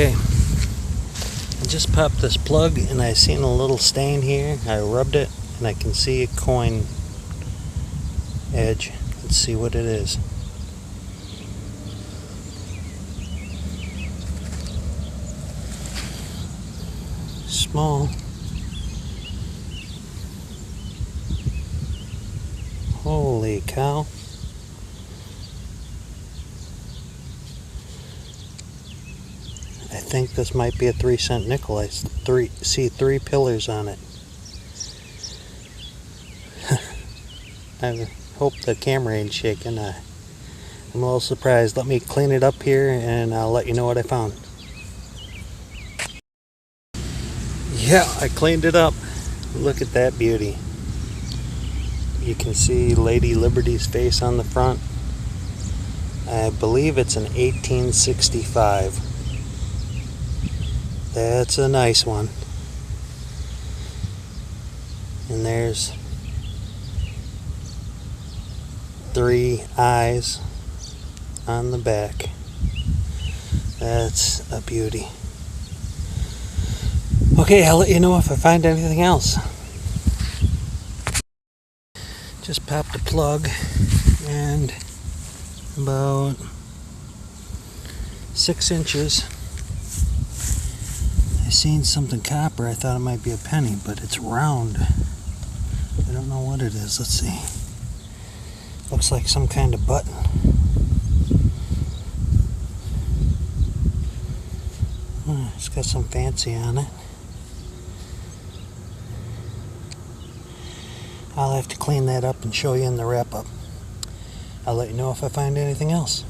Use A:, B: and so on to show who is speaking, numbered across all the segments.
A: Okay, I just popped this plug and I seen a little stain here. I rubbed it and I can see a coin edge. Let's see what it is. Small. Holy cow. I think this might be a 3-cent nickel. I see 3 pillars on it. I hope the camera ain't shaking. I'm a little surprised. Let me clean it up here and I'll let you know what I found. Yeah, I cleaned it up. Look at that beauty. You can see Lady Liberty's face on the front. I believe it's an 1865. That's a nice one. And there's 3 eyes on the back. That's a beauty. Okay, I'll let you know if I find anything else. Just popped a plug and about 6 inches. I seen something copper. I thought it might be a penny, but it's round. I don't know what it is. Let's see. Looks like some kind of button. It's got some fancy on it. I'll have to clean that up and show you in the wrap-up. I'll let you know if I find anything else.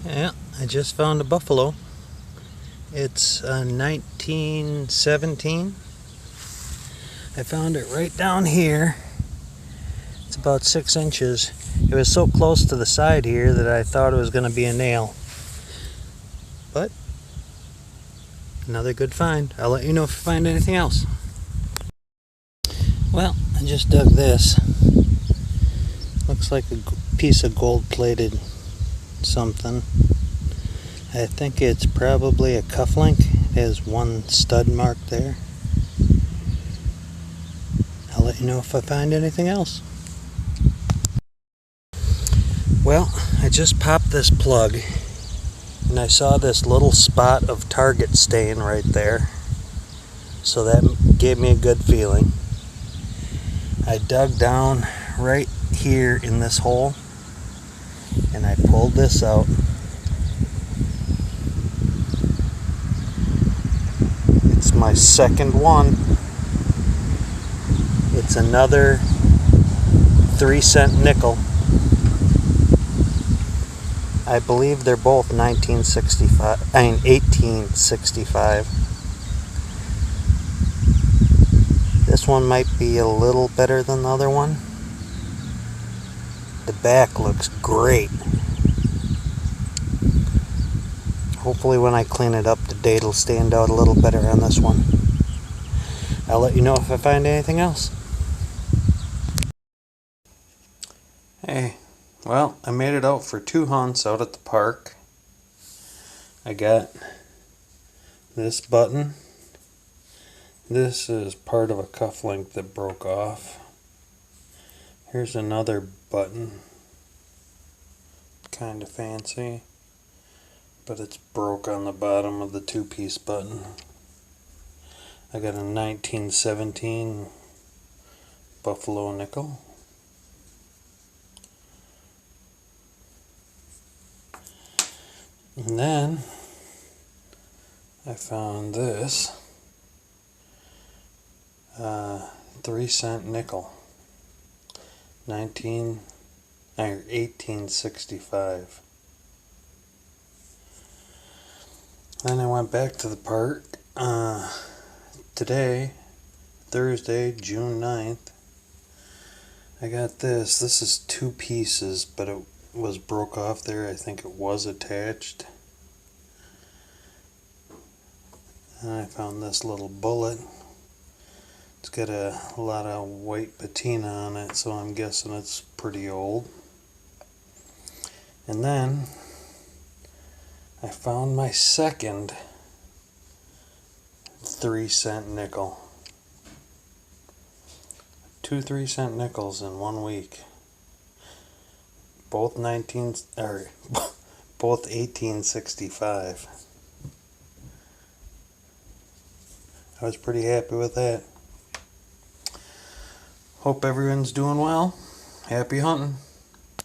A: Yeah, I just found a buffalo. It's 1917. I found it right down here. It's about 6 inches. It was so close to the side here that I thought it was going to be a nail. But another good find. I'll let you know if I find anything else. Well, I just dug this. Looks like a piece of gold-plated something. I think it's probably a cufflink. It has 1 stud mark there. I'll let you know if I find anything else. Well, I just popped this plug and I saw this little spot of target stain right there. So that gave me a good feeling. I dug down right here in this hole and I pulled this out. It's my second one. It's another 3-cent nickel. I believe they're both 1865. This one might be a little better than the other one. The back looks great. Hopefully when I clean it up, the date will stand out a little better on this one. I'll let you know if I find anything else. Hey, well, I made it out for 2 hunts out at the park. I got this button. This is part of a cufflink that broke off. Here's another button. Kind of fancy, but it's broke on the bottom of the 2-piece button. I got a 1917 buffalo nickel. And then I found this 3-cent nickel, 1865. Then I went back to the park today, Thursday, June 9th. I got this. This is 2 pieces, but it was broke off there. I think it was attached. And I found this little bullet. It's got a lot of white patina on it, so I'm guessing it's pretty old. And then I found my second 3-cent nickel. 2 3-cent nickels in 1 week. Both 1865. I was pretty happy with that. Hope everyone's doing well. Happy hunting.